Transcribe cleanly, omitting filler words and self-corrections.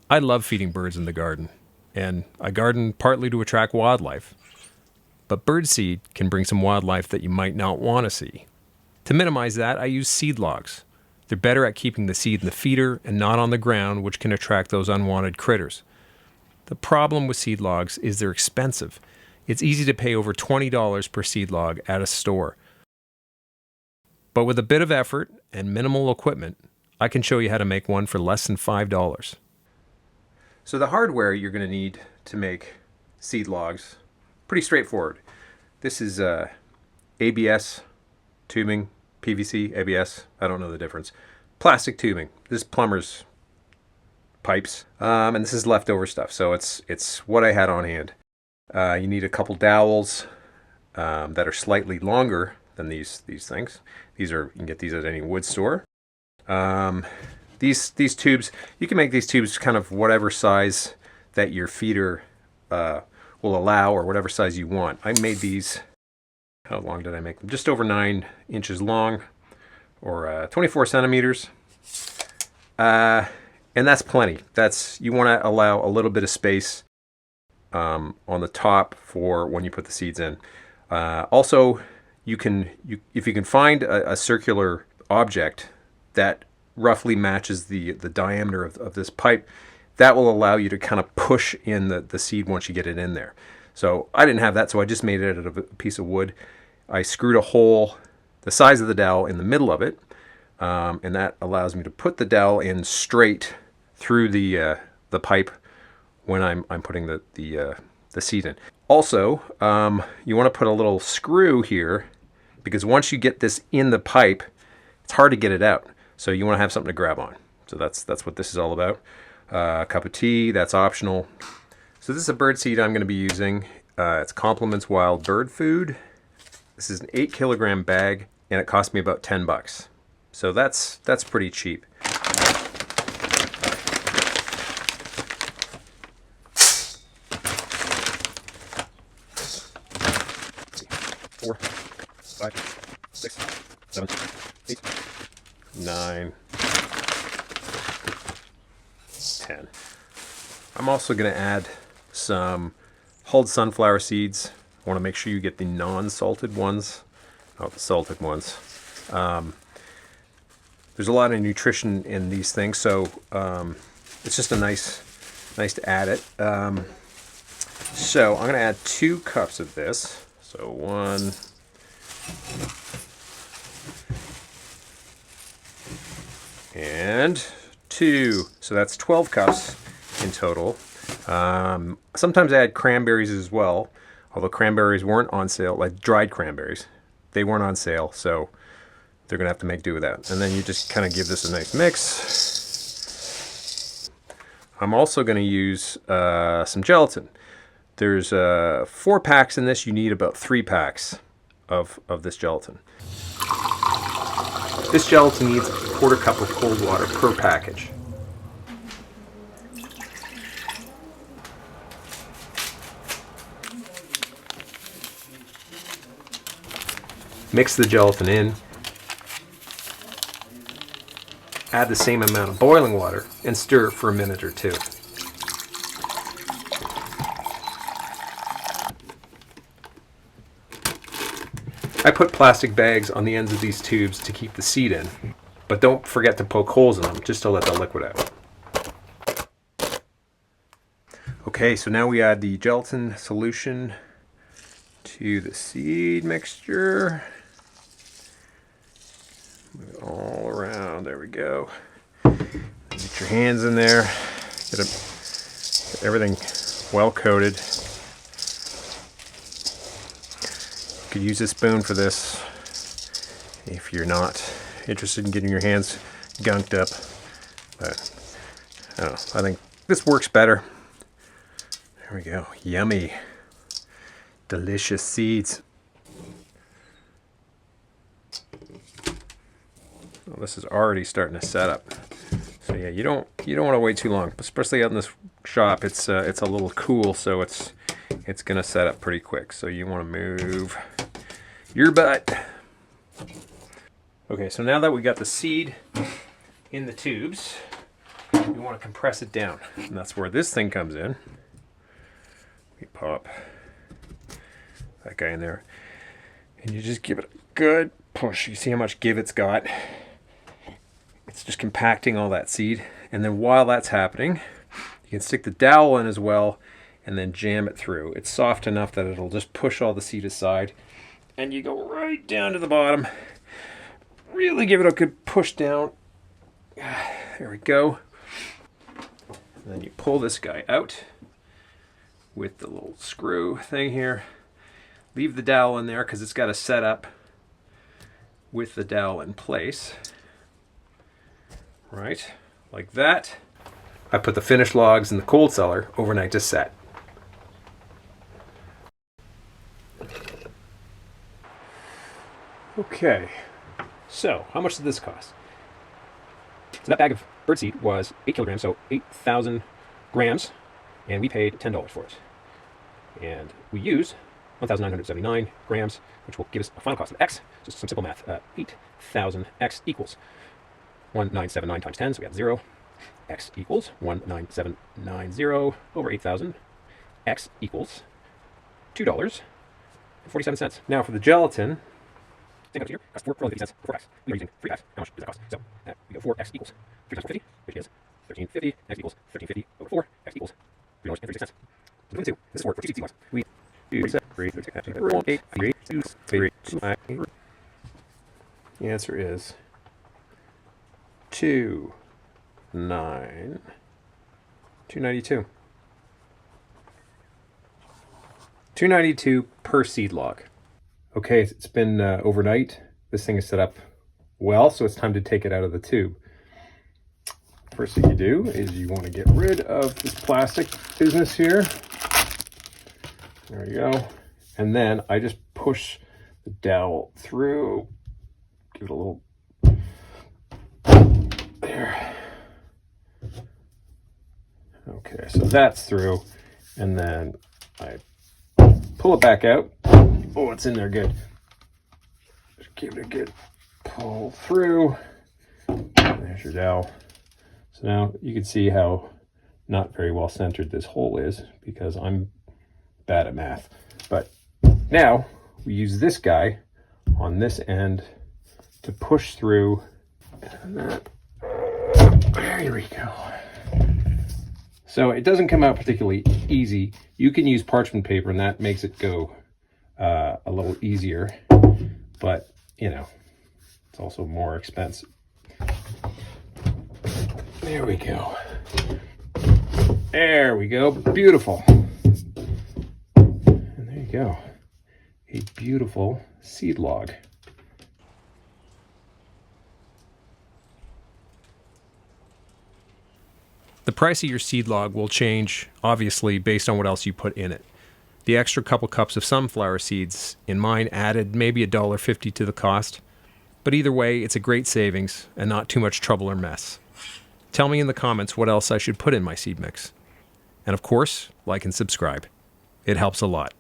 I love feeding birds in the garden, and I garden partly to attract wildlife. But birdseed can bring some wildlife that you might not want to see. To minimize that, I use seed logs. They're better at keeping the seed in the feeder and not on the ground, which can attract those unwanted critters. The problem with seed logs is they're expensive. It's easy to pay over $20 per seed log at a store. But with a bit of effort and minimal equipment, I can show you how to make one for less than $5. So the hardware you're going to need to make seed logs, pretty straightforward. This is ABS tubing, PVC, ABS, I don't know the difference. Plastic tubing, this is plumber's pipes, and this is leftover stuff, so it's what I had on hand. You need a couple dowels that are slightly longer than these things. These are, you can get these at any wood store. These tubes, you can make these tubes kind of whatever size that your feeder will allow, or whatever size you want. I made these, how long did I make them? Just over 9 inches long, or 24 centimeters. And that's plenty. You want to allow a little bit of space on the top for when you put the seeds in. Also, if you can find a circular object that roughly matches the diameter of this pipe, that will allow you to kind of push in the seed once you get it in there. So I didn't have that, so I just made it out of a piece of wood. I screwed a hole the size of the dowel in the middle of it, and that allows me to put the dowel in straight through the pipe when I'm putting the seed in. Also, you want to put a little screw here, because once you get this in the pipe, it's hard to get it out. So you want to have something to grab on. So that's what this is all about. A cup of tea, that's optional. So this is a bird seed I'm going to be using. It's Compliments Wild Bird Food. This is an 8 kilogram bag, and it cost me about $10. So that's pretty cheap. Four, 5, 6, 7, 8, 9, 10. I'm also going to add some hulled sunflower seeds. I want to make sure you get the non-salted ones, not the salted ones. There's a lot of nutrition in these things, so it's just a nice to add it. So I'm going to add 2 cups of this. So 1, and 2. So that's 12 cups in total. Sometimes I add cranberries as well, although cranberries weren't on sale, like dried cranberries. They weren't on sale, so they're going to have to make do with that. And then you just kind of give this a nice mix. I'm also going to use some gelatin. There's 4 packs in this. You need about 3 packs of this gelatin. This gelatin needs a 1/4 cup of cold water per package. Mix the gelatin in. Add the same amount of boiling water and stir it for a minute or 2. I put plastic bags on the ends of these tubes to keep the seed in, but don't forget to poke holes in them just to let the liquid out. Okay, so now we add the gelatin solution to the seed mixture. Move it all around, there we go. Get your hands in there, get everything well coated. You could use a spoon for this if you're not interested in getting your hands gunked up. But I don't know, I think this works better. There we go, yummy, delicious seeds. Well, this is already starting to set up. So yeah, you don't want to wait too long, especially out in this shop. It's a little cool, so it's gonna set up pretty quick. So you want to move your butt. Okay, so now that we got the seed in the tubes, you want to compress it down. And that's where this thing comes in. We pop that guy in there. And you just give it a good push. You see how much give it's got. It's just compacting all that seed. And then while that's happening, you can stick the dowel in as well and then jam it through. It's soft enough that it'll just push all the seed aside. And you go right down to the bottom. Really give it a good push down. There we go. And then you pull this guy out with the little screw thing here. Leave the dowel in there because it's got to set up with the dowel in place. Right, like that. I put the finished logs in the cold cellar overnight to set. Okay, so how much did this cost? So that bag of birdseed was 8 kilograms, so 8,000 grams, and we paid $10 for it. And we used 1,979 grams, which will give us a final cost of X. Just some simple math. 8,000 X equals 1979 times 10, so we got 0. X equals 19790 over 8,000. X equals $2.47. Now for the gelatin, same up here, cost 4.50 cents for 4x. We are using 3 packs. How much does that cost? So we go 4x equals 3 times 450, which is 1350. X equals 1350 over 4. X equals $3.36. So 22. This is for 2 seed logs. We do 3, 8, 3, 2, 3, 5. The answer is 292. $292 per seed log. Okay, it's been overnight. This thing is set up well, so it's time to take it out of the tube. First thing you do is you want to get rid of this plastic business here. There we go. And then I just push the dowel through. Give it a little... There. Okay, so that's through. And then I pull it back out. Oh, it's in there good. Just give it a good pull through. There's your dowel. So now you can see how not very well centered this hole is because I'm bad at math. But now we use this guy on this end to push through. And that, there we go. So it doesn't come out particularly easy. You can use parchment paper and that makes it go a little easier, but you know, it's also more expensive. There we go. There we go. Beautiful. And there you go. A beautiful seed log. The price of your seed log will change, obviously, based on what else you put in it. The extra couple cups of sunflower seeds in mine added maybe $1.50 to the cost. But either way, it's a great savings and not too much trouble or mess. Tell me in the comments what else I should put in my seed mix. And of course, like and subscribe. It helps a lot.